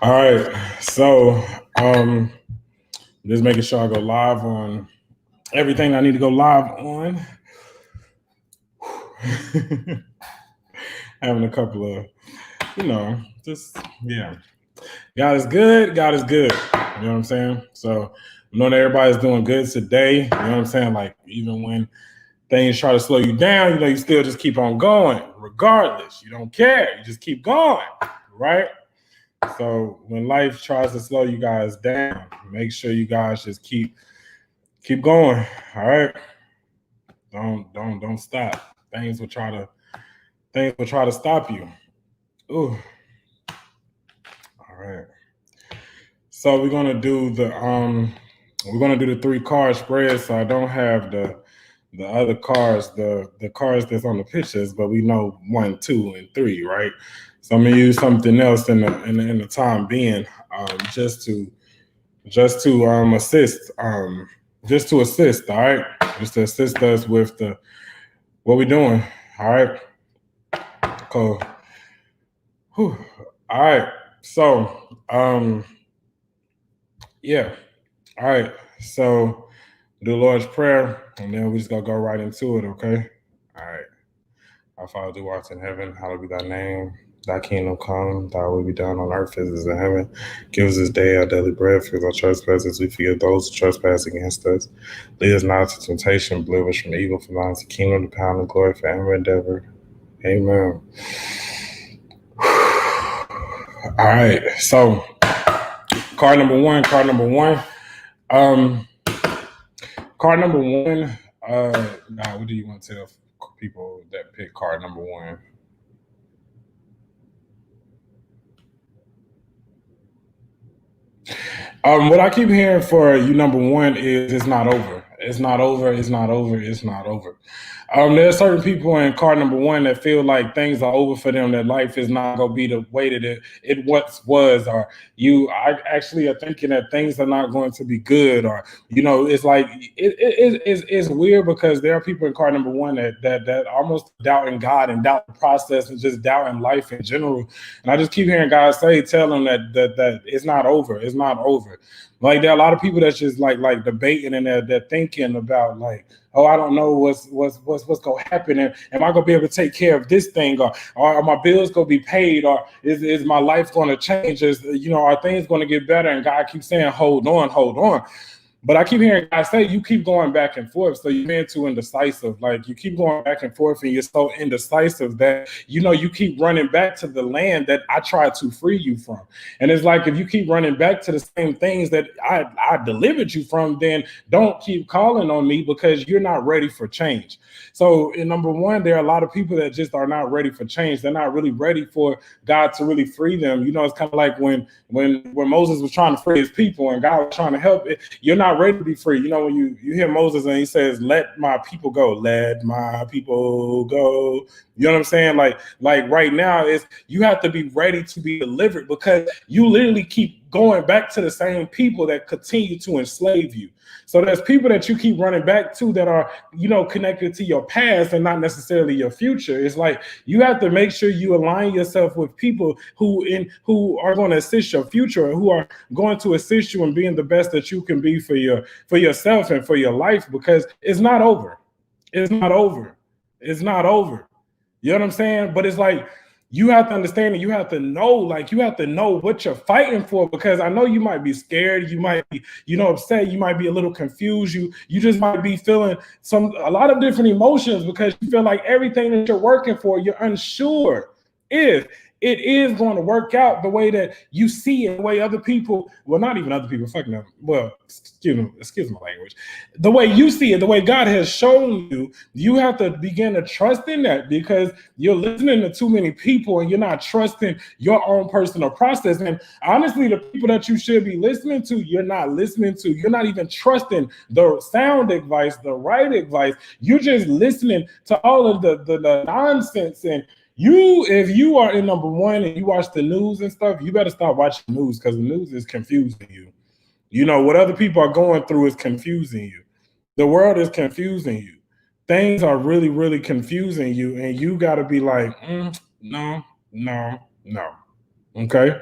All right. So, just making sure I go live on everything I need to go live on. Having a couple of, just, yeah. God is good. God is good. You know what I'm saying? So, knowing everybody's doing good today, you know what I'm saying? Like, even when things try to slow you down, you still just keep on going, regardless. You don't care. You just keep going, right? So when life tries to slow you guys down, make sure you guys just keep going. All right. Don't stop. Things will try to stop you. Ooh. All right. So we're gonna do the 3 card spread. So I don't have the other cards, the cards that's on the pictures, but we know 1, 2, and 3, right? So I'm gonna use something else in the time being, just to assist, all right, just to assist us with what we're doing, all right. Cool. Whew. All right. So, yeah. All right. So, do Lord's Prayer, and then we just gonna go right into it, okay? All right. Our Father who art in heaven, hallowed be thy name. Thy kingdom come, thy will be done on earth as it is in heaven. Give us this day our daily bread, forgive our trespasses, we forgive those who trespass against us. Lead us not into temptation, but deliver us from evil, for thine is the kingdom, the power, and the glory forever and ever. Amen. All right, so card number one. Card number one. What do you want to tell people that pick card number one? What I keep hearing for you, number one, is it's not over. It's not over. It's not over. It's not over. There are certain people in card number one that feel like things are over for them, that life is not going to be the way that it once was, or I actually are thinking that things are not going to be good, or, it's like, it's weird because there are people in card number one that almost doubting God and doubt the process and just doubting life in general. And I just keep hearing God tell them that it's not over. It's not over. Like, there are a lot of people that's just like debating, and they're thinking about, like, oh, I don't know what's gonna happen, and am I gonna be able to take care of this thing, or are my bills gonna be paid, or is my life gonna change? Are things gonna get better? And God keeps saying, hold on, hold on. But I keep hearing God say, you keep going back and forth. So you're being too indecisive. Like, you keep going back and forth, and you're so indecisive that, you keep running back to the land that I tried to free you from. And it's like, if you keep running back to the same things that I delivered you from, then don't keep calling on me, because you're not ready for change. So in number one, there are a lot of people that just are not ready for change. They're not really ready for God to really free them. It's kind of like when Moses was trying to free his people and God was trying to help it. You're not ready to be free. When you hear Moses and he says, let my people go, let my people go. You know what I'm saying? Like right now, you have to be ready to be delivered, because you literally keep going back to the same people that continue to enslave you. So there's people that you keep running back to that are, connected to your past and not necessarily your future. It's like, you have to make sure you align yourself with people who are going to assist your future, and who are going to assist you in being the best that you can be for yourself and for your life, because it's not over. It's not over. It's not over. You know what I'm saying? But it's like, you have to understand, and you have to know what you're fighting for, because I know you might be scared, you might be, upset, you might be a little confused, you just might be feeling a lot of different emotions, because you feel like everything that you're working for, you're unsure if it is going to work out the way that you see it, the way other people, well, not even other people, fucking them, well, excuse my language, the way you see it, the way God has shown you, you have to begin to trust in that, because you're listening to too many people and you're not trusting your own personal process. And honestly, the people that you should be listening to, you're not listening to. You're not even trusting the sound advice, the right advice. You're just listening to all of the nonsense. And if you are in number one and you watch the news and stuff, you better stop watching the news, because the news is confusing you. What other people are going through is confusing you. The world is confusing you. Things are really, really confusing you. And you got to be like, no. Okay.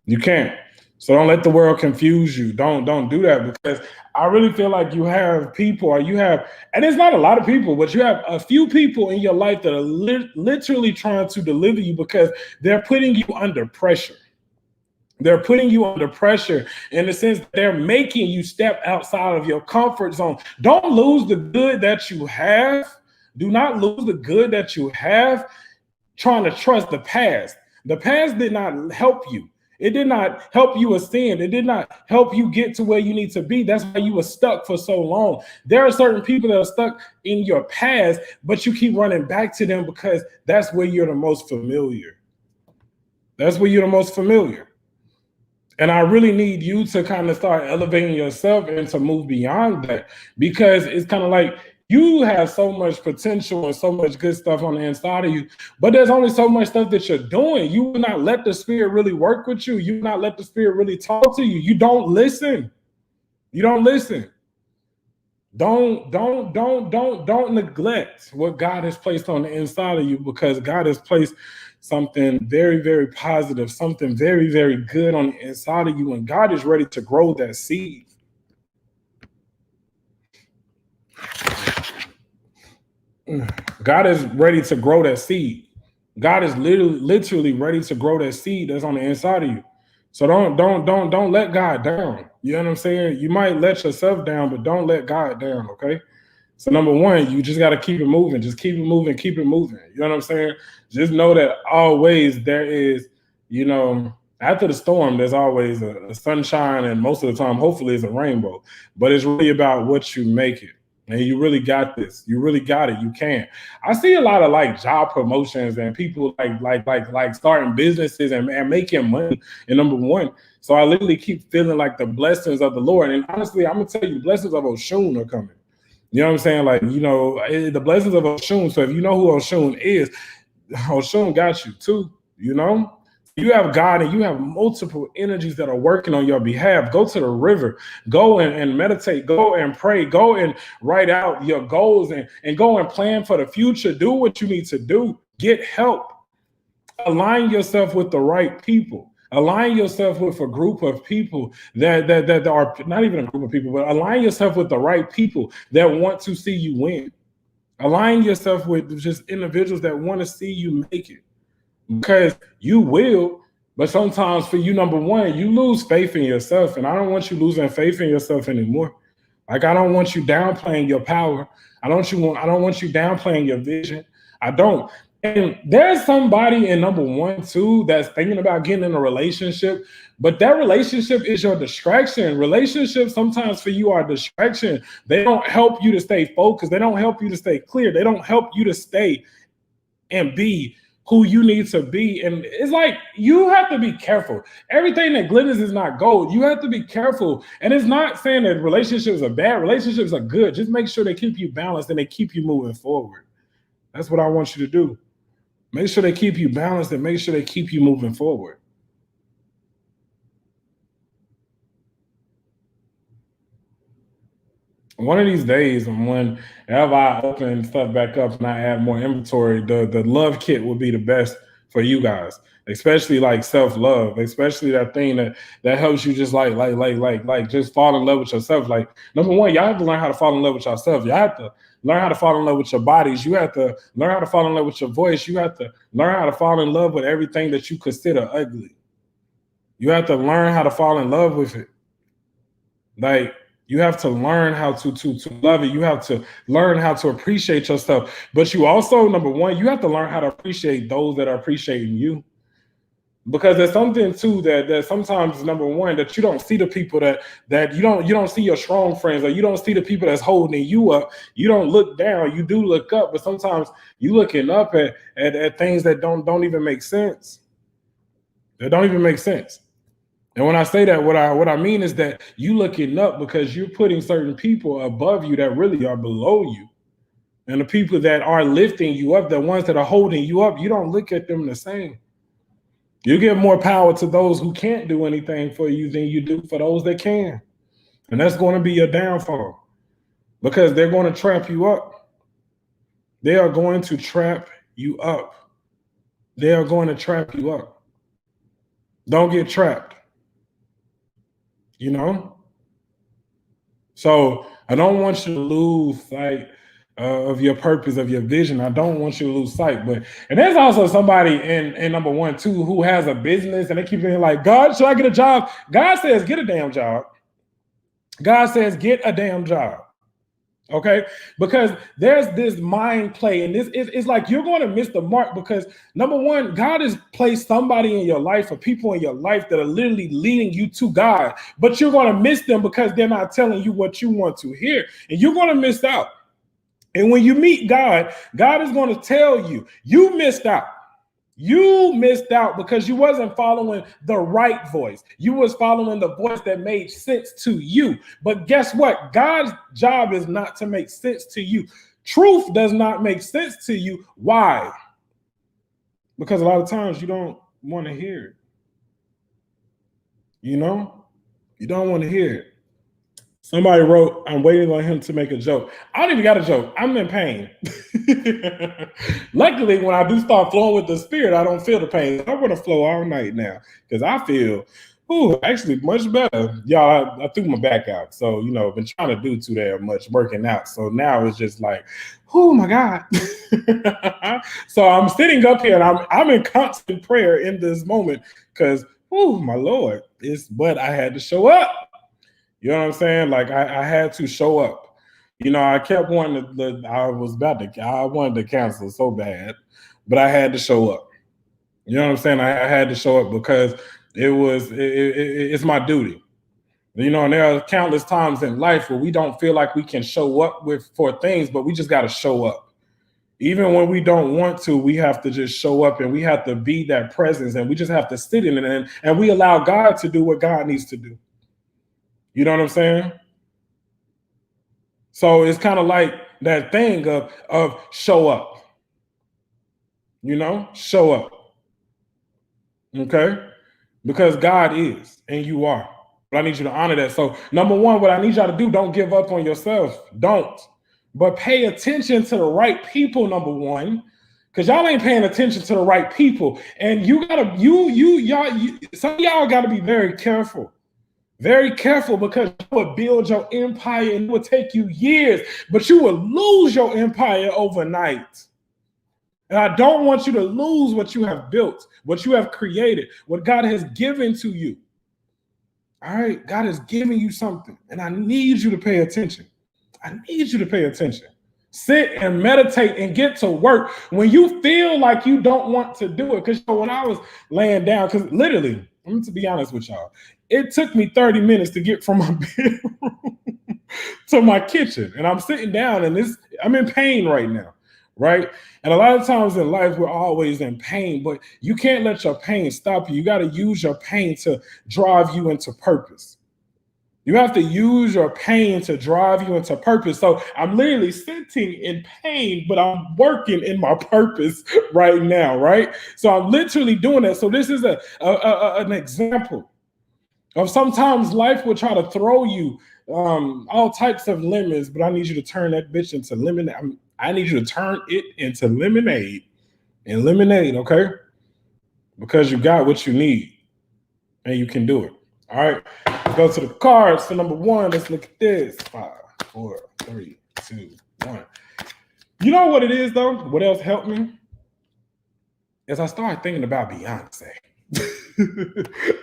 You can't. So don't let the world confuse you. Don't do that, because I really feel like you have people, or you have, and it's not a lot of people, but you have a few people in your life that are literally trying to deliver you, because they're putting you under pressure. They're putting you under pressure in the sense that they're making you step outside of your comfort zone. Don't lose the good that you have. Do not lose the good that you have trying to trust the past. The past did not help you. It did not help you ascend. It did not help you get to where you need to be. That's why you were stuck for so long. There are certain people that are stuck in your past, but you keep running back to them because that's where you're the most familiar. That's where you're the most familiar. And I really need you to kind of start elevating yourself and to move beyond that, because it's kind of like you have so much potential and so much good stuff on the inside of you, but there's only so much stuff that you're doing. You will not let the spirit really work with you. You will not let the spirit really talk to you. You don't listen. You don't listen. Don't neglect what God has placed on the inside of you, because God has placed something very, very positive, something very, very good on the inside of you, and God is ready to grow that seed. God is ready to grow that seed. God is literally ready to grow that seed that's on the inside of you. So don't let God down. You know what I'm saying? You might let yourself down, but don't let God down, okay? So number one, you just got to keep it moving. Just keep it moving, keep it moving. You know what I'm saying? Just know that always there is, after the storm, there's always a sunshine, and most of the time, hopefully, it's a rainbow. But it's really about what you make it. And you really got this. You really got it. You can. I see a lot of like job promotions and people like starting businesses and making money. And number one, so I literally keep feeling like the blessings of the Lord. And honestly, I'm gonna tell you, the blessings of Oshun are coming. You know what I'm saying? Like, the blessings of Oshun. So if you know who Oshun is, Oshun got you too. You have God and you have multiple energies that are working on your behalf. Go to the river, go and meditate, go and pray, go and write out your goals and go and plan for the future. Do what you need to do. Get help. Align yourself with the right people. Align yourself with a group of people that are not even a group of people, but align yourself with the right people that want to see you win. Align yourself with just individuals that want to see you make it. Because you will, but sometimes for you, number one, you lose faith in yourself. And I don't want you losing faith in yourself anymore. Like, I don't want you downplaying your power. I don't want you downplaying your vision. I don't. And there's somebody in number one, too, that's thinking about getting in a relationship, but that relationship is your distraction. Relationships sometimes for you are a distraction. They don't help you to stay focused. They don't help you to stay clear. They don't help you to stay and be who you need to be. And it's like, you have to be careful. Everything that glitters is not gold. You have to be careful. And it's not saying that relationships are bad. Relationships are good. Just make sure they keep you balanced and they keep you moving forward. That's what I want you to do. Make sure they keep you balanced and make sure they keep you moving forward. One of these days, whenever I open stuff back up and I add more inventory, the love kit will be the best for you guys, especially like self-love, especially that thing that helps you just like just fall in love with yourself. Like, number one, y'all have to learn how to fall in love with yourself. Y'all have to learn how to fall in love with your bodies. You have to learn how to fall in love with your voice. You have to learn how to fall in love with everything that you consider ugly. You have to learn how to fall in love with it. Like, you have to learn how to love it. You have to learn how to appreciate yourself. But you also, number one, you have to learn how to appreciate those that are appreciating you. Because there's something too that sometimes, number one, that you don't see the people that you don't see your strong friends, or you don't see the people that's holding you up. You don't look down. You do look up, but sometimes you looking up at things that don't even make sense. They don't even make sense. And when I say that, what I mean is that you looking up because you're putting certain people above you that really are below you. And the people that are lifting you up, the ones that are holding you up, you don't look at them the same. You give more power to those who can't do anything for you than you do for those that can. And that's going to be your downfall, because they're going to trap you up. They are going to trap you up. They are going to trap you up. Don't get trapped. You know? So I don't want you to lose sight of your purpose, of your vision. I don't want you to lose sight. And there's also somebody in number one, too, who has a business and they keep being like, God, should I get a job? God says, get a damn job. God says, get a damn job. Okay, because there's this mind play, and this is like you're going to miss the mark because number one, God has placed somebody in your life or people in your life that are literally leading you to God, but you're going to miss them because they're not telling you what you want to hear, and you're going to miss out. And when you meet God, God is going to tell you, you missed out. You missed out because you wasn't following the right voice. You was following the voice that made sense to you. But guess what? God's job is not to make sense to you. Truth does not make sense to you. Why? Because a lot of times you don't want to hear it. You know? You don't want to hear it. Somebody wrote, I'm waiting on him to make a joke. I don't even got a joke. I'm in pain. Luckily, when I do start flowing with the spirit, I don't feel the pain. I want to flow all night now because I feel, actually much better. Y'all, I threw my back out. So, I've been trying to do too damn much working out. So now it's just like, oh my God. So I'm sitting up here and I'm in constant prayer in this moment because, my Lord, but I had to show up. You know what I'm saying? Like I had to show up. I kept wanting I wanted to cancel so bad, but I had to show up. You know what I'm saying? I had to show up because it's my duty. And there are countless times in life where we don't feel like we can show up for things, but we just got to show up. Even when we don't want to, we have to just show up and we have to be that presence and we just have to sit in it and we allow God to do what God needs to do. You know what I'm saying? So it's kind of like that thing of show up. Show up. Okay? Because God is and you are. But I need you to honor that. So number one, what I need y'all to do, don't give up on yourself. Don't. But pay attention to the right people, number one. Because y'all ain't paying attention to the right people. And some of y'all gotta be very careful. Very careful because you will build your empire and it will take you years, but you will lose your empire overnight. And I don't want you to lose what you have built, what you have created, what God has given to you. All right, God is giving you something, and I need you to pay attention. I need you to pay attention. Sit and meditate and get to work when you feel like you don't want to do it. Because when I was laying down, because literally, to be honest with y'all, it took me 30 minutes to get from my bedroom to my kitchen. And I'm sitting down and I'm in pain right now, right? And a lot of times in life, we're always in pain, but you can't let your pain stop you. You got to use your pain to drive you into purpose. You have to use your pain to drive you into purpose. So I'm literally sitting in pain, but I'm working in my purpose right now, right? So I'm literally doing that. So this is an example of sometimes life will try to throw you all types of lemons, but I need you to turn that bitch into lemonade. I need you to turn it into lemonade and lemonade, okay? Because you got what you need and you can do it. All right, let's go to the cards. So number one, let's look at this. 5, 4, 3, 2, 1. You know what it is, though? What else helped me? Is I started thinking about Beyonce.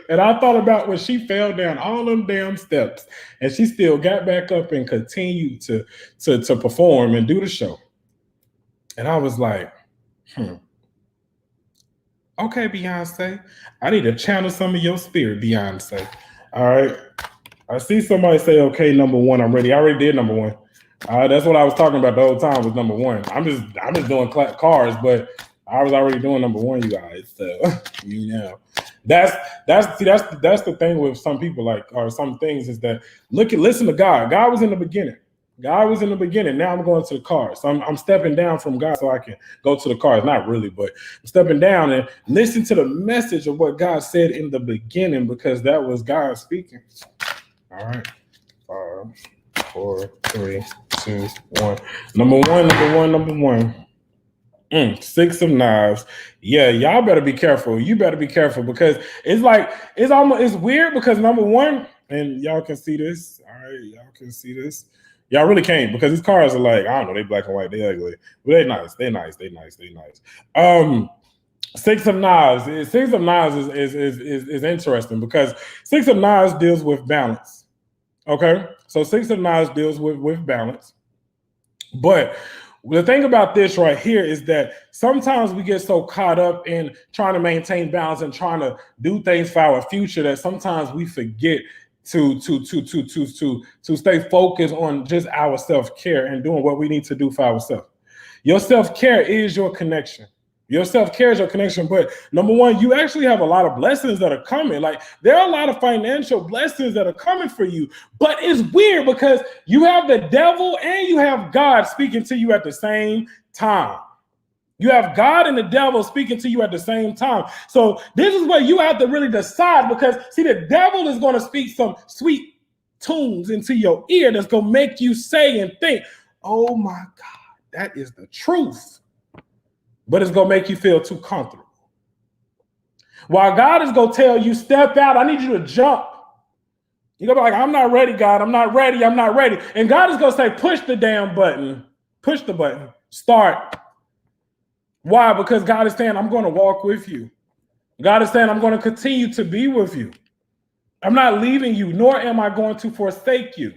And I thought about when she fell down all them damn steps and she still got back up and continued to perform and do the show. And I was like, okay, Beyonce, I need to channel some of your spirit, Beyonce. All right. I see somebody say, okay, number one, I'm ready. I already did number one. That's what I was talking about the whole time was number one. I'm just doing cars, but I was already doing number one, you guys. So, that's the thing with some people, or some things is that listen to God. God was in the beginning. God was in the beginning. Now I'm going to the cars. So I'm stepping down from God so I can go to the cars. Not really, but I'm stepping down and listen to the message of what God said in the beginning because that was God speaking. All right. 5, 4, 3, 2, 1. Number one. Six of Knives. Yeah, y'all better be careful. You better be careful because it's weird because number one, and y'all can see this. All right, y'all can see this. Y'all really can't because these cars are like, I don't know, they black and white, they ugly. But they nice. Six of Knives. Six of Knives is interesting because Six of Knives deals with balance. Okay. So Six of Knives deals with balance. But the thing about this right here is that sometimes we get so caught up in trying to maintain balance and trying to do things for our future that sometimes we forget to stay focused on just our self-care and doing what we need to do for ourselves. Your self-care is your connection. Your self-care is your connection. But number one, you actually have a lot of blessings that are coming. Like there are a lot of financial blessings that are coming for you. But it's weird because you have the devil and you have God speaking to you at the same time. You have God and the devil speaking to you at the same time. So this is where you have to really decide because see, the devil is going to speak some sweet tunes into your ear that's going to make you say and think, oh my God, that is the truth. But it's going to make you feel too comfortable. While God is going to tell you, step out, I need you to jump. You're going to be like, I'm not ready, God. I'm not ready. I'm not ready. And God is going to say, push the damn button. Push the button. Start. Why? Because God is saying, I'm going to walk with you. God is saying, I'm going to continue to be with you. I'm not leaving you, nor am I going to forsake you.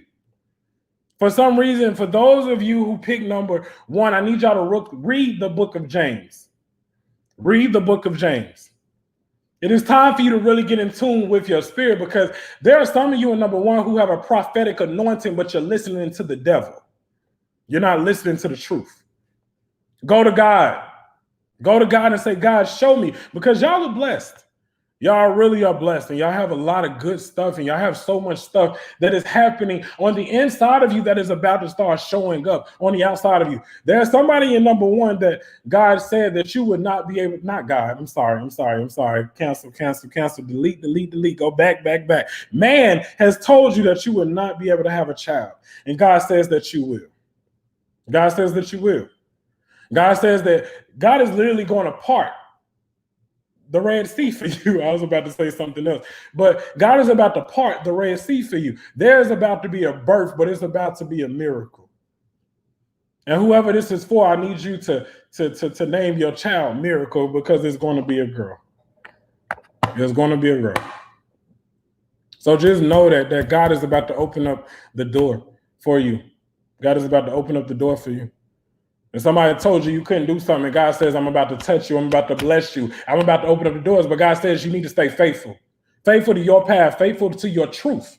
For some reason, for those of you who pick number one, I need y'all to read the book of James. Read the book of James. It is time for you to really get in tune with your spirit because there are some of you in number one who have a prophetic anointing, but you're listening to the devil. You're not listening to the truth. Go to God. Go to God and say, God, show me, because y'all are blessed. Y'all really are blessed and y'all have a lot of good stuff and y'all have so much stuff that is happening on the inside of you that is about to start showing up on the outside of you. There's somebody in number one that God said that you would not be able, not God, I'm sorry. Cancel, delete, go back. Man has told you that you would not be able to have a child. And God says that you will. God says that you will. God says that God is literally going to part the Red Sea for you. I was about to say something else, but God is about to part the Red Sea for you. There's about to be a birth, but it's about to be a miracle. And whoever this is for, I need you to name your child Miracle because it's going to be a girl. There's going to be a girl. So just know that God is about to open up the door for you. God is about to open up the door for you. And somebody told you couldn't do something, and God says, I'm about to touch you. I'm about to bless you. I'm about to open up the doors. But God says you need to stay faithful. Faithful to your path. Faithful to your truth.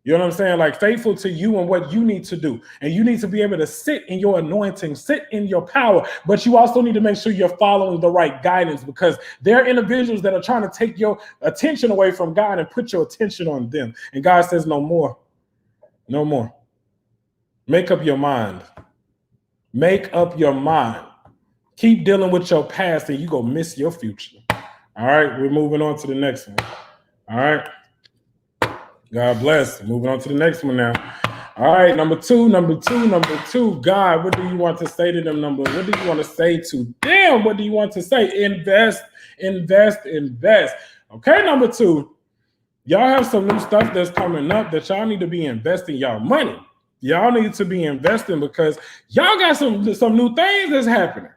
You know what I'm saying? Like faithful to you and what you need to do. And you need to be able to sit in your anointing, sit in your power. But you also need to make sure you're following the right guidance because there are individuals that are trying to take your attention away from God and put your attention on them. And God says, no more. No more. Make up your mind. Make up your mind. Keep dealing with your past and you're going to miss your future. All right, we're moving on to the next one. All right. God bless. Moving on to the next one now. All right, number two. God, what do you want to say to them? What do you want to say to them? What do you want to say? Invest. Okay, number two. Y'all have some new stuff that's coming up that y'all need to be investing y'all money. Y'all need to be investing because y'all got some new things that's happening.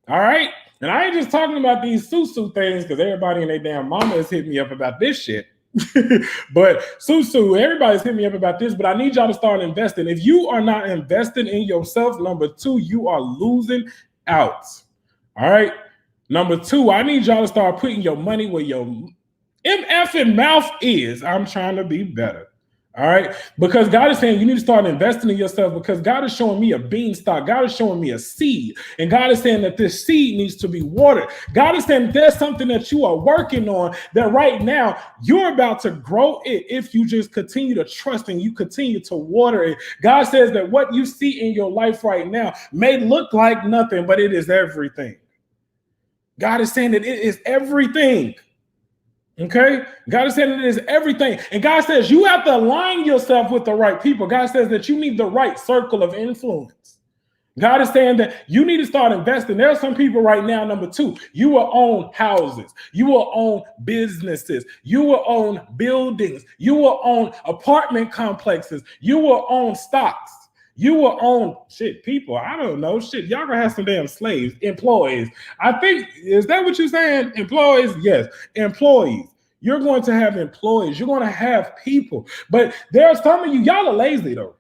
All right. And I ain't just talking about these Susu things because everybody and their damn mama is hitting me up about this shit. But Susu, everybody's hitting me up about this, but I need y'all to start investing. If you are not investing in yourself, number two, you are losing out. All right. Number two, I need y'all to start putting your money where your MF mouth is. I'm trying to be better. All right, because God is saying you need to start investing in yourself because God is showing me a beanstalk. God is showing me a seed. And God is saying that this seed needs to be watered. God is saying there's something that you are working on that right now you're about to grow it if you just continue to trust and you continue to water it. God says that what you see in your life right now may look like nothing, but it is everything. God is saying that it is everything. Okay, God is saying it is everything. And God says you have to align yourself with the right people. God says that you need the right circle of influence. God is saying that you need to start investing. There are some people right now, number two, you will own houses, you will own businesses, you will own buildings, you will own apartment complexes, you will own stocks, you will own people. I don't know, y'all gonna have some damn slaves, employees. I think, is that what you're saying? Employees? Yes, employees. You're going to have employees, you're going to have people. But there are some of you, y'all are lazy though.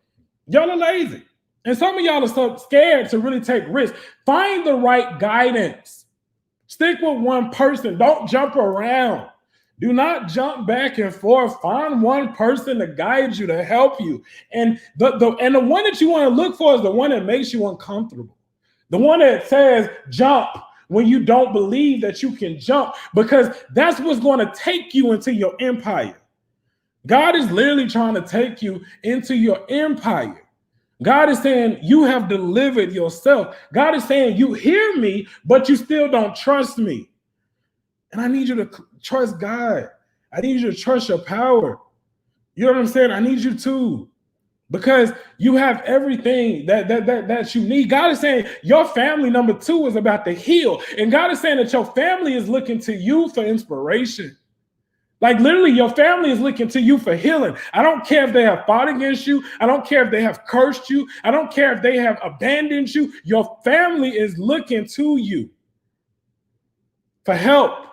Y'all are lazy. And some of y'all are so scared to really take risks. Find the right guidance. Stick with one person. Don't jump around. Do not jump back and forth. Find one person to guide you, to help you. And the one that you want to look for is the one that makes you uncomfortable. The one that says jump when you don't believe that you can jump, because that's what's going to take you into your empire. God is literally trying to take you into your empire. God is saying you have delivered yourself. God is saying you hear me, but you still don't trust me. And I need you to trust God. I need you to trust your power. You know what I'm saying? I need you to, because you have everything that you need. God is saying your family, number two, is about to heal. And God is saying that your family is looking to you for inspiration. Like literally, your family is looking to you for healing. I don't care if they have fought against you. I don't care if they have cursed you. I don't care if they have abandoned you. Your family is looking to you for help.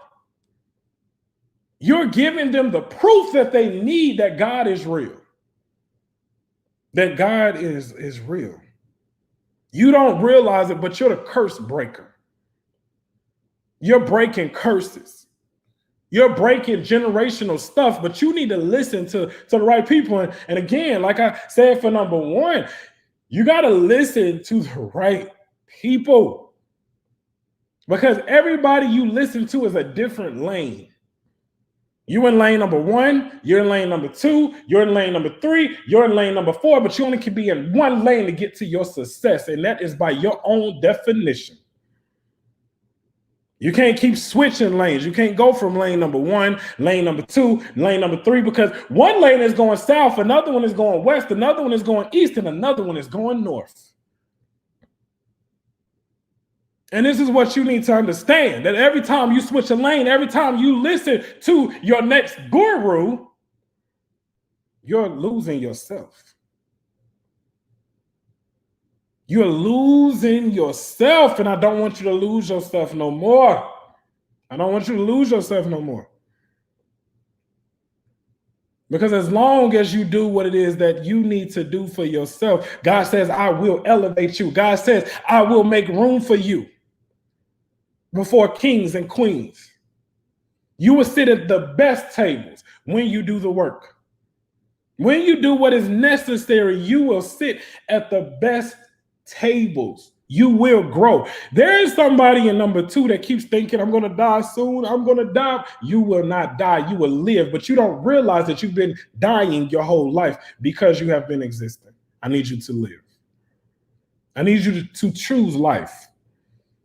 You're giving them the proof that they need that God is real. That God is real. You don't realize it, but you're the curse breaker. You're breaking curses. You're breaking generational stuff, but you need to listen to the right people. And again, like I said, for number one, you got to listen to the right people, because everybody you listen to is a different lane. You in lane number one, you're in lane number two, you're in lane number three, you're in lane number four, but you only can be in one lane to get to your success, and that is by your own definition. You can't keep switching lanes. You can't go from lane number one, lane number two, lane number three, because one lane is going south, another one is going west, another one is going east, and another one is going north. And this is what you need to understand, that every time you switch a lane, every time you listen to your next guru, you're losing yourself. You're losing yourself, and I don't want you to lose yourself no more. I don't want you to lose yourself no more. Because as long as you do what it is that you need to do for yourself, God says, I will elevate you. God says, I will make room for you before kings and queens. You will sit at the best tables when you do the work. When you do what is necessary, you will sit at the best tables. You will grow. There is somebody in number two that keeps thinking, I'm going to die soon. I'm going to die. You will not die. You will live, but you don't realize that you've been dying your whole life because you have been existing. I need you to live. I need you to choose life.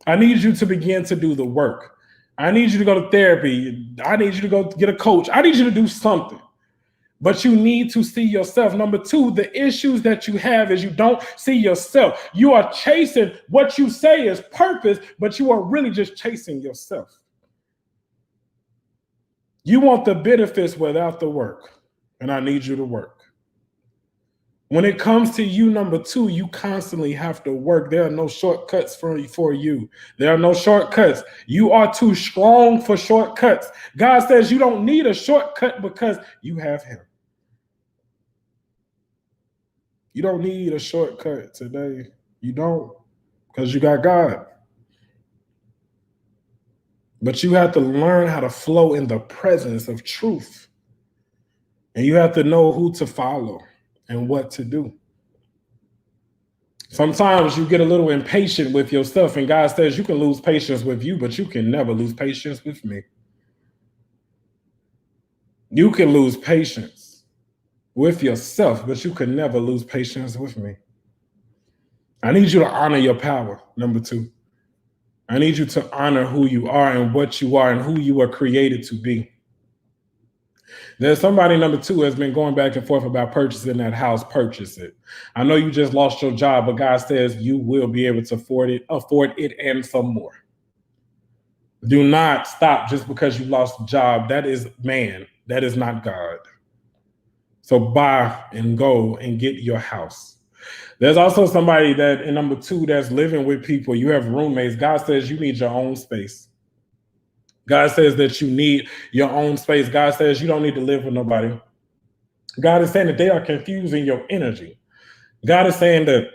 I need you to begin to do the work. I need you to go to therapy. I need you to go get a coach. I need you to do something. But you need to see yourself. Number two, the issues that you have is you don't see yourself. You are chasing what you say is purpose, but you are really just chasing yourself. You want the benefits without the work, and I need you to work. When it comes to you, number two, you constantly have to work. There are no shortcuts for you. There are no shortcuts. You are too strong for shortcuts. God says you don't need a shortcut because you have him. You don't need a shortcut today. You don't, because you got God. But you have to learn how to flow in the presence of truth. And you have to know who to follow and what to do. Sometimes you get a little impatient with yourself, and God says you can lose patience with you, but you can never lose patience with me. You can lose patience with yourself, but you can never lose patience with me. I need you to honor your power, number two. I need you to honor who you are and what you are and who you are created to be. There's somebody, number two, has been going back and forth about purchasing that house. Purchase it. I know you just lost your job, but God says you will be able to afford it and some more. Do not stop just because you lost a job. That is man. That is not God. So buy and go and get your house. There's also somebody that in number two that's living with people. You have roommates. God says you need your own space. God says that you need your own space. God says you don't need to live with nobody. God is saying that they are confusing your energy. God is saying that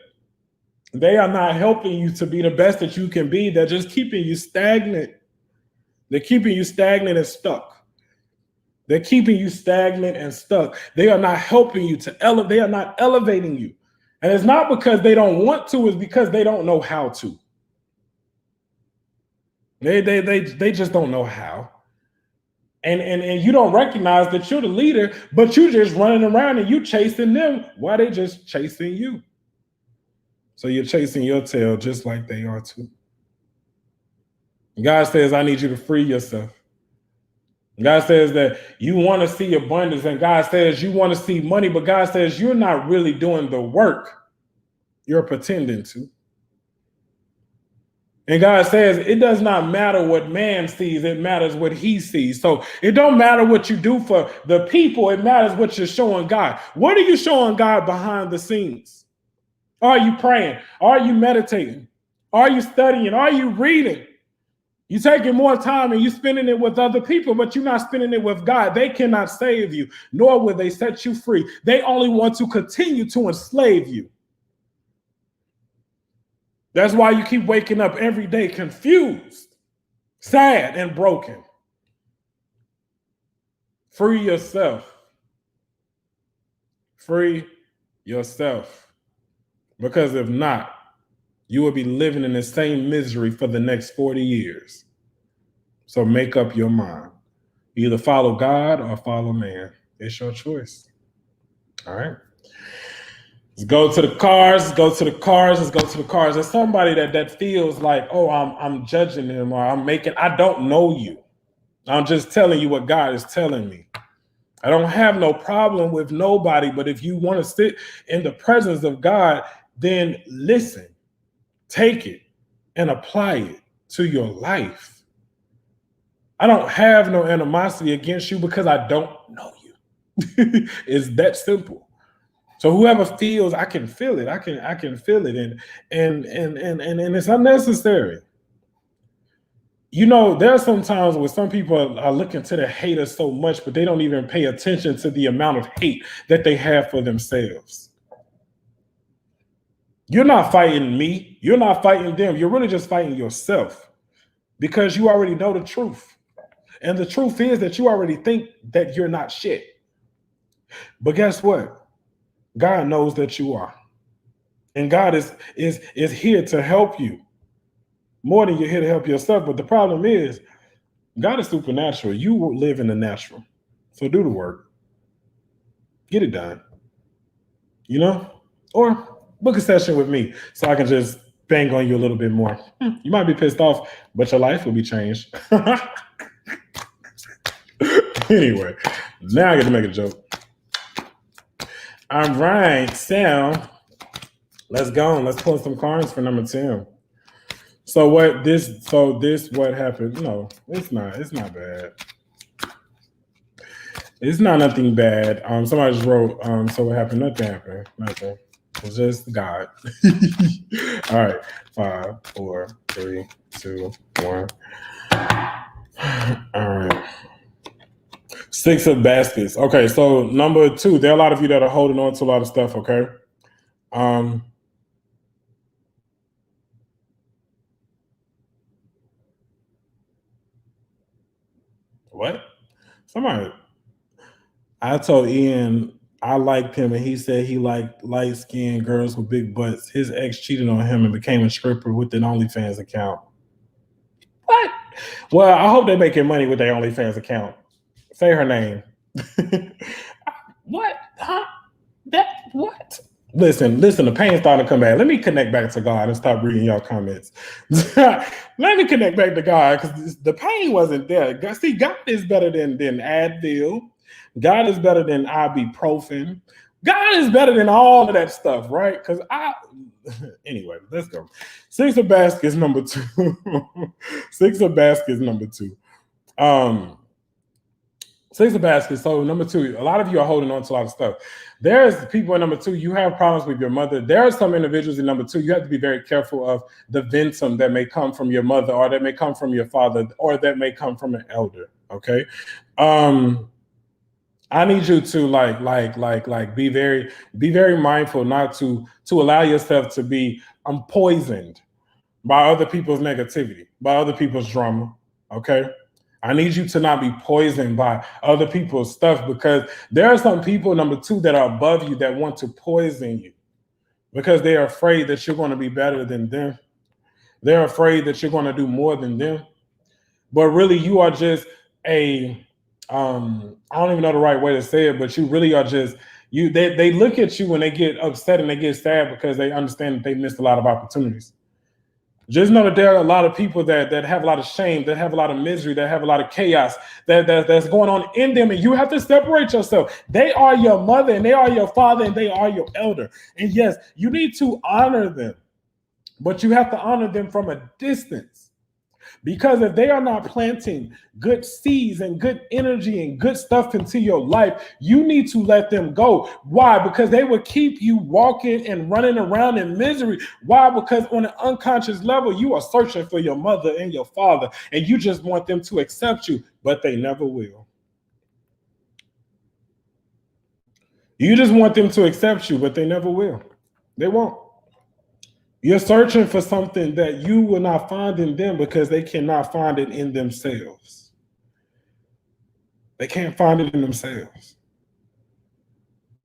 they are not helping you to be the best that you can be. They're just keeping you stagnant. They're keeping you stagnant and stuck. They're keeping you stagnant and stuck. They are not helping you to elevate. They are not elevating you. And it's not because they don't want to, it's because they don't know how to. They just don't know how. And you don't recognize that you're the leader, but you just running around and you chasing them while they just chasing you. So you're chasing your tail just like they are too. God says, I need you to free yourself. God says that you want to see abundance, and God says you want to see money, but God says you're not really doing the work. You're pretending to. And God says it does not matter what man sees, it matters what he sees. So it don't matter what you do for the people, it matters what you're showing God. What are you showing God behind the scenes? Are you praying? Are you meditating? Are you studying? Are you reading? You're taking more time and you're spending it with other people, but you're not spending it with God. They cannot save you, nor will they set you free. They only want to continue to enslave you. That's why you keep waking up every day confused, sad, and broken. Free yourself. Free yourself. Because if not, you will be living in the same misery for the next 40 years. So make up your mind. Either follow God or follow man. It's your choice. All right. Let's go to the cars. Let's go to the cars. Let's go to the cars. There's somebody that feels like, oh, I'm judging them, or I don't know you. I'm just telling you what God is telling me. I don't have no problem with nobody, but if you want to sit in the presence of God, then listen. Take it and apply it to your life. I don't have no animosity against you because I don't know you. It's that simple. So whoever feels, I can feel it. I can feel it, and it's unnecessary. You know, there are some times where some people are looking to the haters so much, but they don't even pay attention to the amount of hate that they have for themselves. You're not fighting me. You're not fighting them. You're really just fighting yourself because you already know the truth. And the truth is that you already think that you're not shit. But guess what? God knows that you are. And God is here to help you more than you're here to help yourself. But the problem is God is supernatural. You live in the natural. So do the work. Get it done. You know? Or book a session with me so I can just bang on you a little bit more. You might be pissed off, but your life will be changed. Anyway, now I get to make a joke. All right, so let's go. Let's pull some cards for number 10. So what happened? No, it's not bad. It's not nothing bad. Somebody just wrote, so what happened? Nothing happened. Nothing. It's just God. All right. 5, 4, 3, 2, 1. All right. 6 of baskets. Okay, so number 2, there are a lot of you that are holding on to a lot of stuff, okay? What? Somebody. I told Ian I liked him, and he said he liked light-skinned girls with big butts. His ex cheated on him and became a stripper with an OnlyFans account. What? Well, I hope they're making money with their OnlyFans account. Say her name. What? Huh? What? Listen, the pain's starting to come back. Let me connect back to God and stop reading y'all comments. Let me connect back to God because the pain wasn't there. See, God is better than Advil. God is better than ibuprofen. God is better than all of that stuff, right? Because anyway, let's go. Six of baskets number 2. Six of baskets number 2. Six of baskets. So number 2, a lot of you are holding on to a lot of stuff. There's people in number 2, you have problems with your mother. There are some individuals in number 2, you have to be very careful of the ventum that may come from your mother, or that may come from your father, or that may come from an elder. Okay. I need you to be very mindful not to allow yourself to be poisoned by other people's negativity, by other people's drama. Okay. I need you to not be poisoned by other people's stuff, because there are some people, number 2, that are above you that want to poison you because they are afraid that you're going to be better than them. They're afraid that you're going to do more than them. But really, you are just I don't even know the right way to say it, but you really are just, they look at you and they get upset and they get sad because they understand that they missed a lot of opportunities. Just know that there are a lot of people that have a lot of shame, that have a lot of misery, that have a lot of chaos that's going on in them, and you have to separate yourself. They are your mother, and they are your father, and they are your elder. And yes, you need to honor them, but you have to honor them from a distance. Because if they are not planting good seeds and good energy and good stuff into your life, you need to let them go. Why? Because they will keep you walking and running around in misery. Why? Because on an unconscious level, you are searching for your mother and your father, and you just want them to accept you, but they never will. You just want them to accept you, but they never will. They won't. You're searching for something that you will not find in them because they cannot find it in themselves. They can't find it in themselves.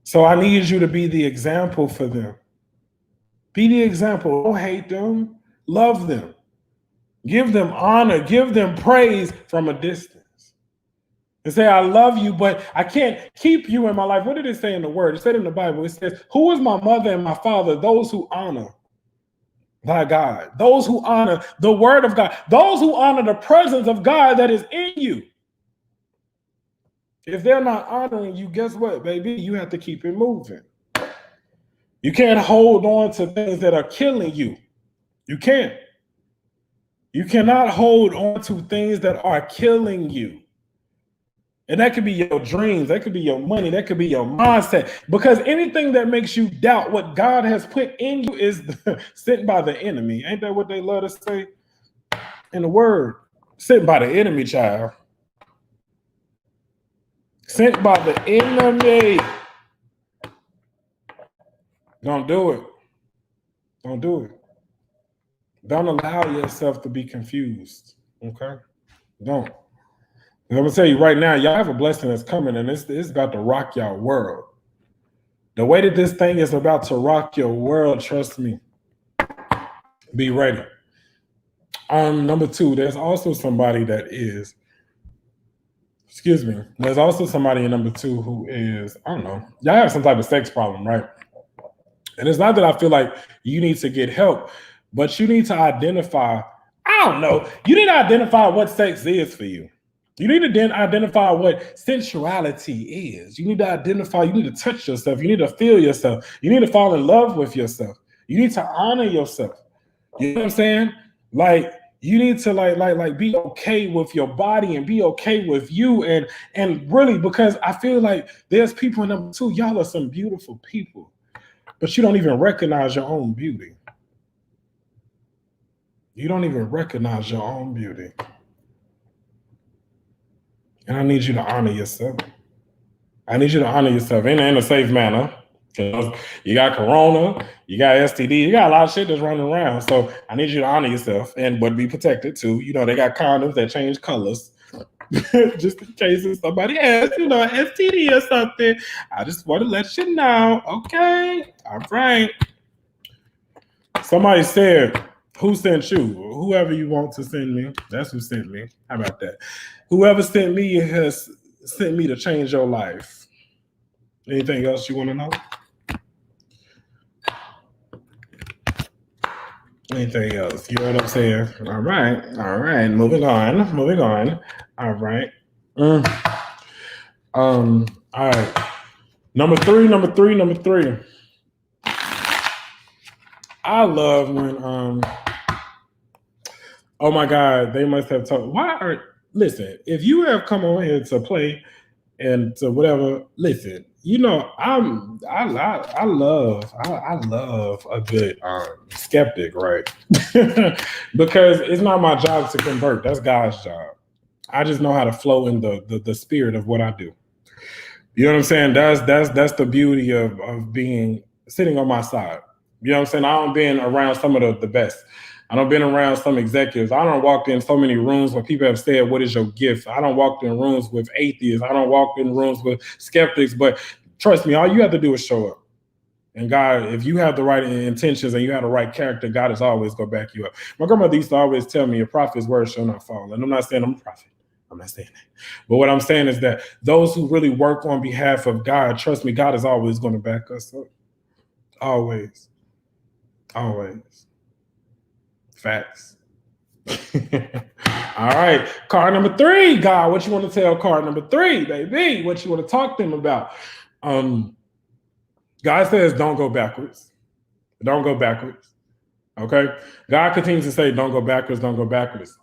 So I need you to be the example for them. Be the example. Don't hate them. Love them. Give them honor. Give them praise from a distance. And say, I love you, but I can't keep you in my life. What did it say in the word? It said in the Bible, it says, who is my mother and my father? Those who honor by God, those who honor the word of God, those who honor the presence of God that is in you. If they're not honoring you, guess what, baby? You have to keep it moving. You can't hold on to things that are killing you. You can't. You cannot hold on to things that are killing you. And that could be your dreams, that could be your money, that could be your mindset. Because anything that makes you doubt what God has put in you is sent by the enemy. Ain't that what they love to say in the word? Sent by the enemy, child. Sent by the enemy. Don't do it. Don't do it. Don't allow yourself to be confused. Okay? Don't. I'm gonna tell you right now, y'all have a blessing that's coming, and it's about to rock y'all world. The way that this thing is about to rock your world, trust me. Be ready. Number 2, there's also somebody that is, there's also somebody in number 2 who is, I don't know, y'all have some type of sex problem, right? And it's not that I feel like you need to get help, but you need to identify, I don't know, you need to identify what sex is for you. You need to then identify what sensuality is. You need to identify, you need to touch yourself. You need to feel yourself. You need to fall in love with yourself. You need to honor yourself. You know what I'm saying? Like, you need to like be okay with your body and be okay with you. And really, because I feel like there's people in number 2, y'all are some beautiful people, but you don't even recognize your own beauty. You don't even recognize your own beauty. And I need you to honor yourself. I need you to honor yourself in a safe manner. You got corona, you got STD, you got a lot of shit that's running around. So I need you to honor yourself, but be protected too. You know, they got condoms that change colors. Just in case if somebody has, STD or something. I just want to let you know. Okay. All right. Somebody said, who sent you? Whoever you want to send me. That's who sent me. How about that? Whoever sent me has sent me to change your life. Anything else you want to know? Anything else? You know what I'm saying? All right. Moving on. All right. All right. Number three. I love when oh my God, they must have told listen, if you have come on here to play and to whatever, listen, you know, I love a good skeptic, right? Because it's not my job to convert. That's God's job. I just know how to flow in the spirit of what I do. You know what I'm saying? That's the beauty of being sitting on my side. You know what I'm saying? I don't been around some of the best. I don't been around some executives. I don't walked in so many rooms where people have said, "What is your gift?" I don't walk in rooms with atheists. I don't walk in rooms with skeptics. But trust me, all you have to do is show up. And God, if you have the right intentions and you have the right character, God is always going to back you up. My grandmother used to always tell me, "A prophet's word shall not fall." And I'm not saying I'm a prophet. I'm not saying that. But what I'm saying is that those who really work on behalf of God, trust me, God is always going to back us up. Always. Always. Facts. All right. Card number 3, God, what you want to tell card number 3, baby? What you want to talk to them about? God says, don't go backwards. Don't go backwards. Okay. God continues to say, don't go backwards, don't go backwards.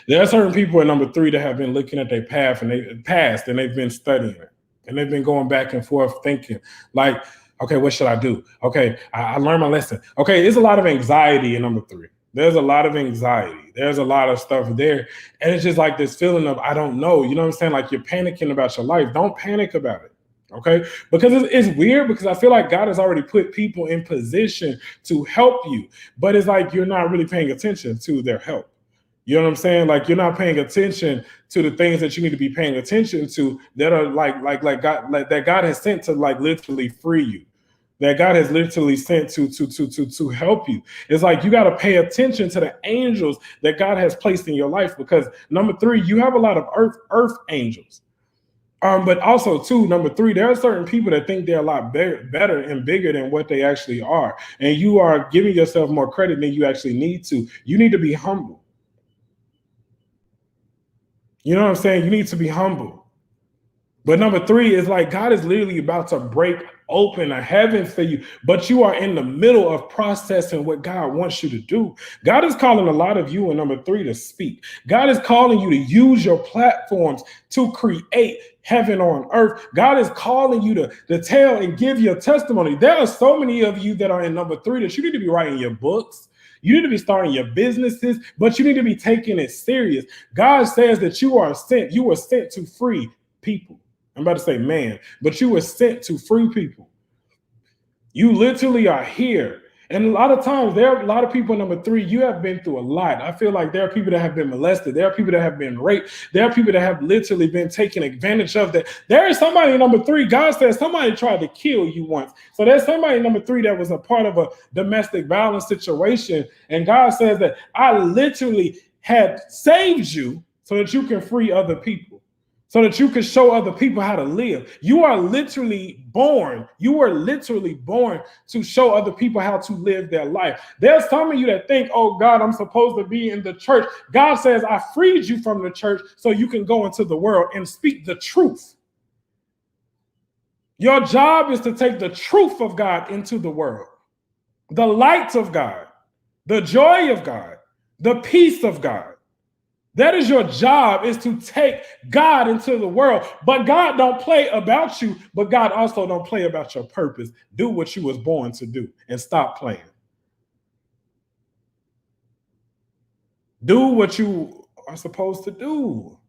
There are certain people in number 3 that have been looking at their path and they've been studying it. And they've been going back and forth thinking, like, okay, what should I do? Okay, I learned my lesson. Okay, there's a lot of anxiety in number 3. There's a lot of anxiety. There's a lot of stuff there. And it's just like this feeling of, I don't know. You know what I'm saying? Like you're panicking about your life. Don't panic about it. Okay, because it's weird because I feel like God has already put people in position to help you, but it's like you're not really paying attention to their help. You know what I'm saying? Like you're not paying attention to the things that you need to be paying attention to that are like God, like that God has sent to like literally free you. That God has literally sent to help you. It's like you got to pay attention to the angels that God has placed in your life because number 3, you have a lot of earth angels. But also, too, number 3, there are certain people that think they're a lot better and bigger than what they actually are. And you are giving yourself more credit than you actually need to. You need to be humble. You know what I'm saying? You need to be humble. But number 3 is like God is literally about to break open a heaven for you, but you are in the middle of processing what God wants you to do. God is calling a lot of you in number 3 to speak. God is calling you to use your platforms to create heaven on earth. God is calling you to tell and give your testimony. There are so many of you that are in number 3 that you need to be writing your books. You need to be starting your businesses, but you need to be taking it serious. God says that you were sent to free people. I'm about to say man, but you were sent to free people. You literally are here. And a lot of times, there are a lot of people in number 3, you have been through a lot. I feel like there are people that have been molested. There are people that have been raped. There are people that have literally been taken advantage of. That there is somebody in number 3, God says somebody tried to kill you once. So there's somebody in number 3 that was a part of a domestic violence situation. And God says that I literally had saved you so that you can free other people. So that you can show other people how to live. You were literally born to show other people how to live their life. There's some of you that think, oh God, I'm supposed to be in the church. God says, I freed you from the church so you can go into the world and speak the truth. Your job is to take the truth of God into the world. The light of God, the joy of God, the peace of God. That is your job, is to take God into the world. But God don't play about you, but God also don't play about your purpose. Do what you was born to do and stop playing. Do what you are supposed to do.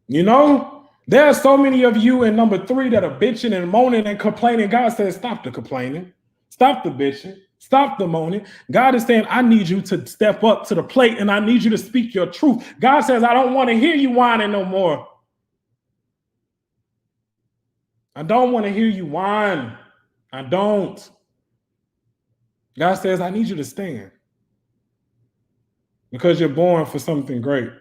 You know, there are so many of you in number 3 that are bitching and moaning and complaining. God says, stop the complaining, stop the bitching. Stop the moaning. God is saying, I need you to step up to the plate and I need you to speak your truth. God says, I don't want to hear you whining no more. I don't want to hear you whine. I don't. God says, I need you to stand because you're born for something great.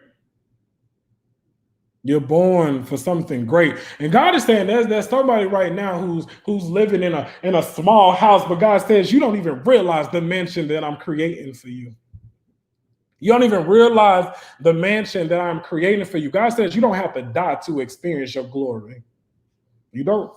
You're born for something great. And God is saying there's somebody right now who's living in a small house, but God says you don't even realize the mansion that I'm creating for you. You don't even realize the mansion that I'm creating for you. God says you don't have to die to experience your glory. You don't.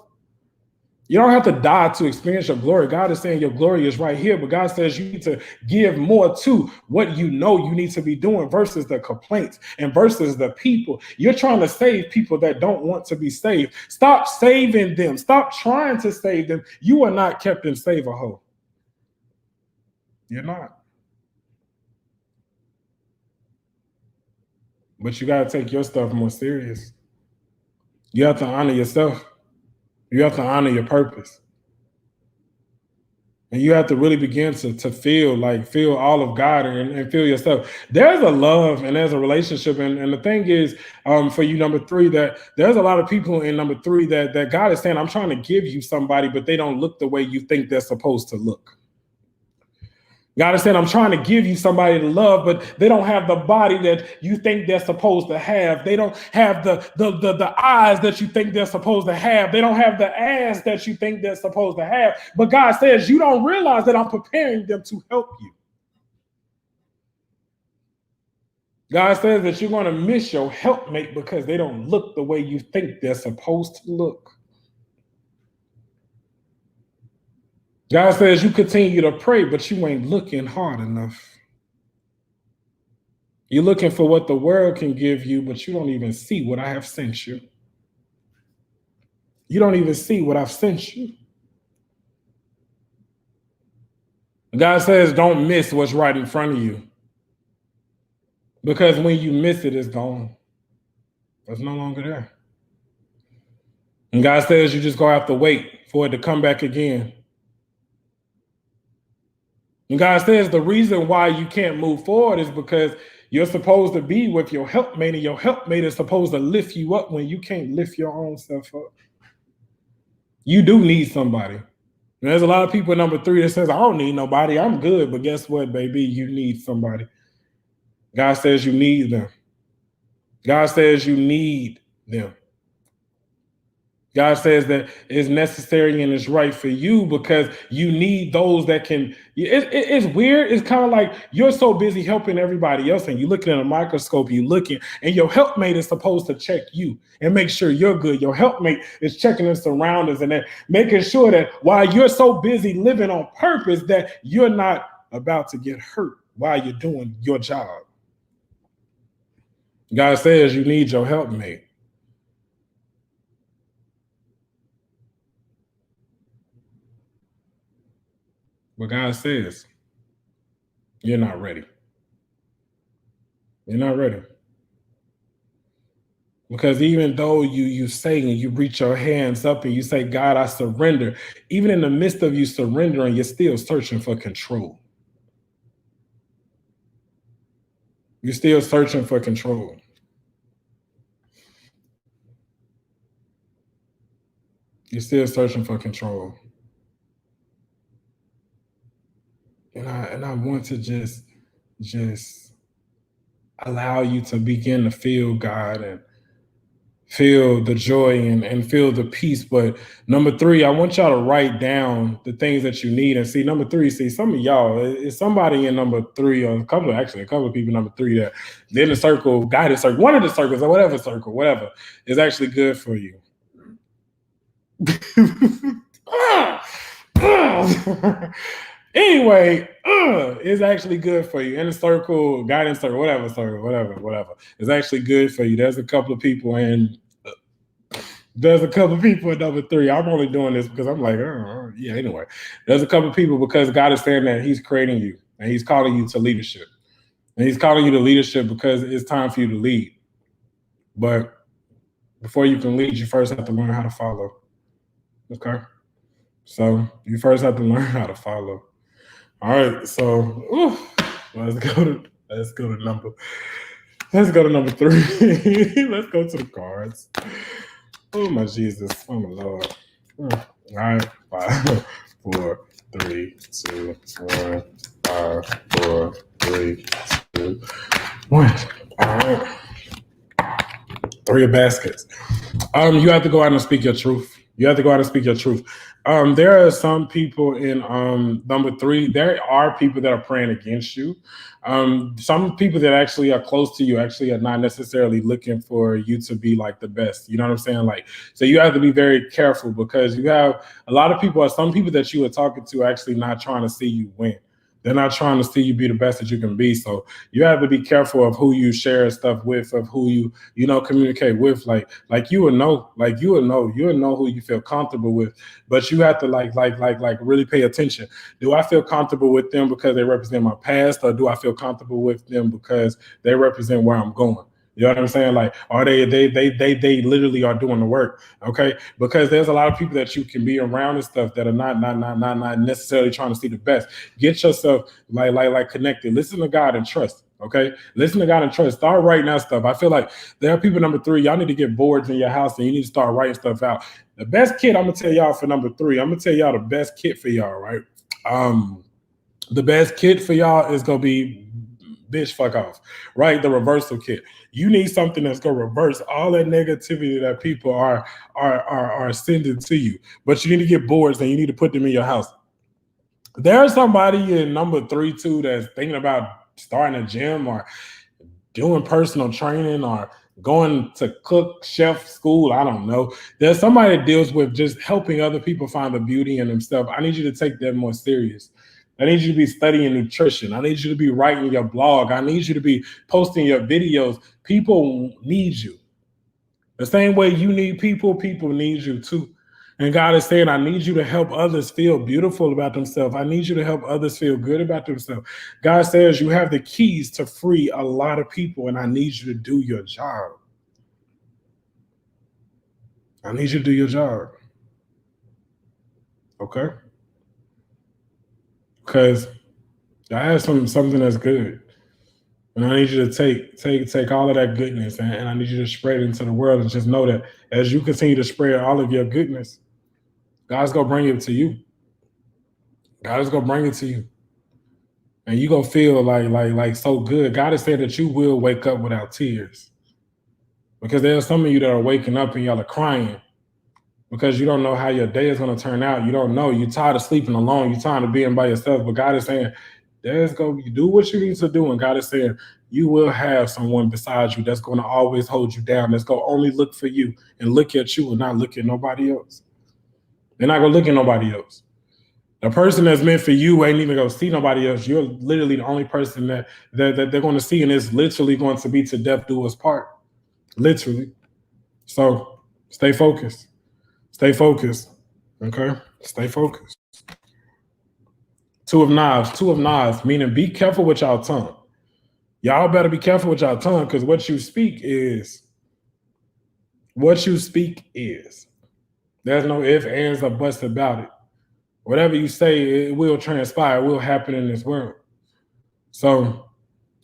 You don't have to die to experience your glory. God is saying your glory is right here, but God says you need to give more to what you know you need to be doing versus the complaints and versus the people. You're trying to save people that don't want to be saved. Stop saving them. Stop trying to save them. You are not kept in save-a-ho. You're not. But you got to take your stuff more serious. You have to honor yourself. You have to honor your purpose. And you have to really begin to feel all of God and feel yourself. There's a love and there's a relationship. And the thing is, for you, number three, that there's a lot of people in number three that God is saying, I'm trying to give you somebody, but they don't look the way you think they're supposed to look. God is saying, I'm trying to give you somebody to love, but they don't have the body that you think they're supposed to have. They don't have the eyes that you think they're supposed to have. They don't have the ass that you think they're supposed to have. But God says, you don't realize that I'm preparing them to help you. God says that you're going to miss your helpmate because they don't look the way you think they're supposed to look. God says you continue to pray, but you ain't looking hard enough. You're looking for what the world can give you, but you don't even see what I have sent you. You don't even see what I've sent you. God says don't miss what's right in front of you. Because when you miss it, it's gone. It's no longer there. And God says you just gonna have to wait for it to come back again. And God says the reason why you can't move forward is because you're supposed to be with your helpmate, and your helpmate is supposed to lift you up when you can't lift your own self up. You do need somebody. And there's a lot of people in number three that says, I don't need nobody. I'm good. But guess what, baby? You need somebody. God says you need them. God says you need them. God says that it's necessary and it's right for you because you need those that can. It's weird. It's kind of like you're so busy helping everybody else and you're looking at a microscope, you're looking, and your helpmate is supposed to check you and make sure you're good. Your helpmate is checking the surroundings and then making sure that while you're so busy living on purpose that you're not about to get hurt while you're doing your job. God says you need your helpmate. But God says, you're not ready. You're not ready. Because even though you say and you reach your hands up and you say, God, I surrender, even in the midst of you surrendering, you're still searching for control. You're still searching for control. You're still searching for control. And I want to just allow you to begin to feel God and feel the joy and feel the peace. But number three, I want y'all to write down the things that you need. And see, number three, see, some of y'all, is somebody in number three, or a couple of people number three that they're in the circle, guided circle, one of the circles, or whatever circle, whatever, is actually good for you. Anyway, it's actually good for you. In the circle, guidance circle, whatever. It's actually good for you. There's a couple of people in number three. I'm only doing this because I'm like, yeah, anyway. There's a couple of people because God is saying that he's creating you and he's calling you to leadership. And he's calling you to leadership because it's time for you to lead. But before you can lead, you first have to learn how to follow. Okay? So you first have to learn how to follow. All right, so let's go to number three. Let's go to the cards. Oh my Jesus, oh my Lord. All right, 5, 4, 3, 2, 1. 5, 4, 3, 2, 1. All right. 3 of baskets. You have to go out and speak your truth. You have to go out and speak your truth. There are some people in number three. There are people that are praying against you. Some people that actually are close to you actually are not necessarily looking for you to be like the best. You know what I'm saying? Like, so you have to be very careful because you have a lot of people, or some people that you are talking to, actually not trying to see you win. They're not trying to see you be the best that you can be. So you have to be careful of who you share stuff with, of who you communicate with. Like you will know, you'll know who you feel comfortable with. But you have to like really pay attention. Do I feel comfortable with them because they represent my past, or do I feel comfortable with them because they represent where I'm going? You know what I'm saying? Like, are they literally are doing the work? Okay, because there's a lot of people that you can be around and stuff that are not necessarily trying to see the best. Get yourself like connected. Listen to God and trust. Okay, listen to God and trust. Start writing out stuff. I feel like there are people number three. Y'all need to get boards in your house and you need to start writing stuff out. The best kit I'm gonna tell y'all for number three. I'm gonna tell y'all the best kit for y'all. Right. The best kit for y'all is gonna be bitch fuck off, right? The reversal kit. You need something that's gonna reverse all that negativity that people are sending to you. But you need to get boards and you need to put them in your house. There's somebody in number three too that's thinking about starting a gym or doing personal training or going to cook chef school. I don't know. There's somebody that deals with just helping other people find the beauty in themselves. I need you to take that more serious. I need you to be studying nutrition. I need you to be writing your blog. I need you to be posting your videos. People need you. The same way you need people, people need you too. And God is saying, I need you to help others feel beautiful about themselves. I need you to help others feel good about themselves. God says you have the keys to free a lot of people, and I need you to do your job. I need you to do your job. Okay? Because I have something that's good. And I need you to take all of that goodness and I need you to spread it into the world and just know that as you continue to spread all of your goodness, God's gonna bring it to you. God is gonna bring it to you. And you're gonna feel like so good. God has said that you will wake up without tears. Because there's some of you that are waking up and y'all are crying because you don't know how your day is gonna turn out. You don't know. You're tired of sleeping alone, you're tired of being by yourself. But God is saying, you do what you need to do. And God is saying, you will have someone beside you that's going to always hold you down, that's going to only look for you and look at you and not look at nobody else. They're not going to look at nobody else. The person that's meant for you ain't even going to see nobody else. You're literally the only person that they're going to see, and it's literally going to be to death do us part. Literally. So stay focused. Stay focused. Okay? Stay focused. Two of knives, meaning be careful with y'all tongue. Y'all better be careful with y'all tongue because what you speak is. There's no ifs, ands, or buts about it. Whatever you say, it will transpire, it will happen in this world. So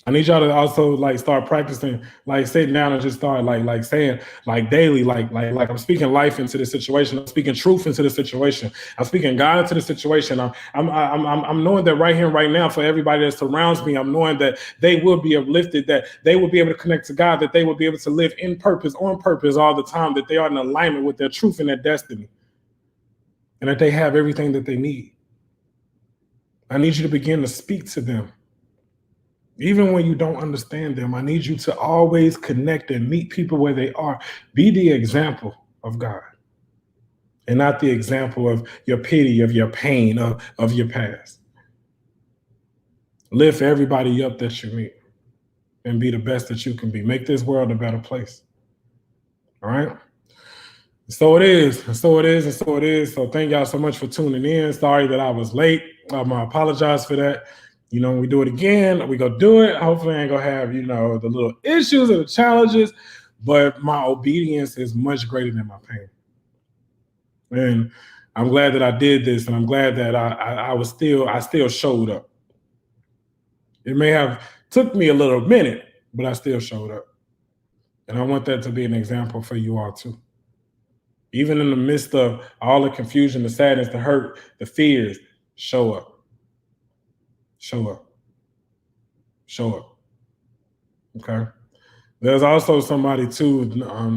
I need y'all to also like start practicing, like sitting down and just start like saying like daily, like I'm speaking life into the situation. I'm speaking truth into the situation. I'm speaking God into the situation. I'm knowing that right here, right now, for everybody that surrounds me, I'm knowing that they will be uplifted, that they will be able to connect to God, that they will be able to live in purpose, on purpose all the time, that they are in alignment with their truth and their destiny, and that they have everything that they need. I need you to begin to speak to them. Even when you don't understand them, I need you to always connect and meet people where they are. Be the example of God and not the example of your pity, of your pain, of your past. Lift everybody up that you meet and be the best that you can be. Make this world a better place. All right? So it is. So thank y'all so much for tuning in. Sorry that I was late. I apologize for that. When we do it again, we go do it. Hopefully I ain't gonna have, the little issues or the challenges, but my obedience is much greater than my pain. And I'm glad that I did this, and I'm glad that I still showed up. It may have took me a little minute, but I still showed up. And I want that to be an example for you all too. Even in the midst of all the confusion, the sadness, the hurt, the fears, show up. Show up. Show up. Okay? There's also somebody too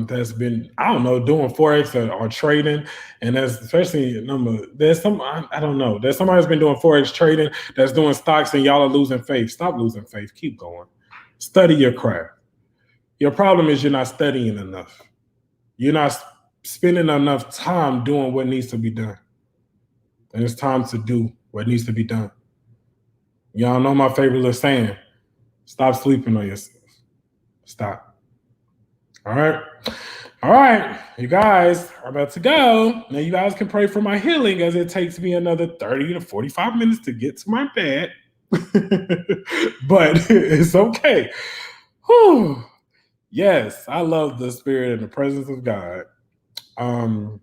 that's been, I don't know, doing forex or trading, and that's especially number. There's some I don't know. There's somebody that's been doing forex trading that's doing stocks, and y'all are losing faith. Stop losing faith. Keep going. Study your craft. Your problem is you're not studying enough. You're not spending enough time doing what needs to be done, and it's time to do what needs to be done. Y'all know my favorite little saying: stop sleeping on yourself. Stop. All right. All right. You guys are about to go. Now, you guys can pray for my healing as it takes me another 30 to 45 minutes to get to my bed. But it's okay. Whew. Yes, I love the spirit and the presence of God. I'm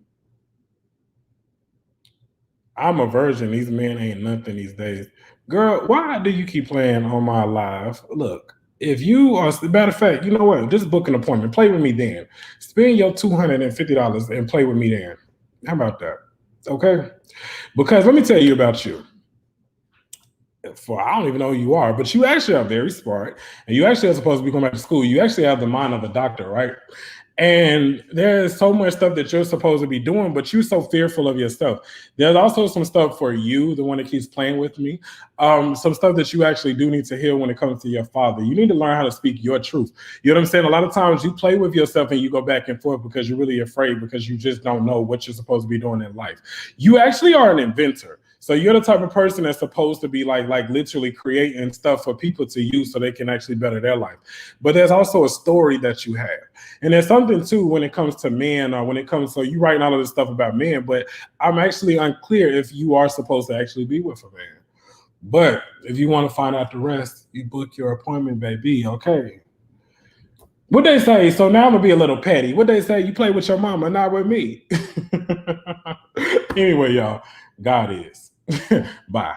a virgin. These men ain't nothing these days. Girl, why do you keep playing on my live? Look, if you are, matter of fact, you know what? Just book an appointment. Play with me then. Spend your $250 and play with me then. How about that? Okay? Because let me tell you about you. For I don't even know who you are, but you actually are very smart, and you actually are supposed to be going back to school. You actually have the mind of a doctor, right? And there's so much stuff that you're supposed to be doing, but you're so fearful of yourself. There's also some stuff for you, the one that keeps playing with me. Some stuff that you actually do need to heal when it comes to your father. You need to learn how to speak your truth. You know what I'm saying? A lot of times you play with yourself and you go back and forth because you're really afraid because you just don't know what you're supposed to be doing in life. You actually are an inventor. So you're the type of person that's supposed to be like literally creating stuff for people to use so they can actually better their life. But there's also a story that you have. And there's something too when it comes to men, or when it comes, so you writing all of this stuff about men, but I'm actually unclear if you are supposed to actually be with a man. But if you want to find out the rest, you book your appointment, baby. Okay. What they say, so now I'm gonna be a little petty. What they say, you play with your mama, not with me. Anyway, y'all, God is. Bye.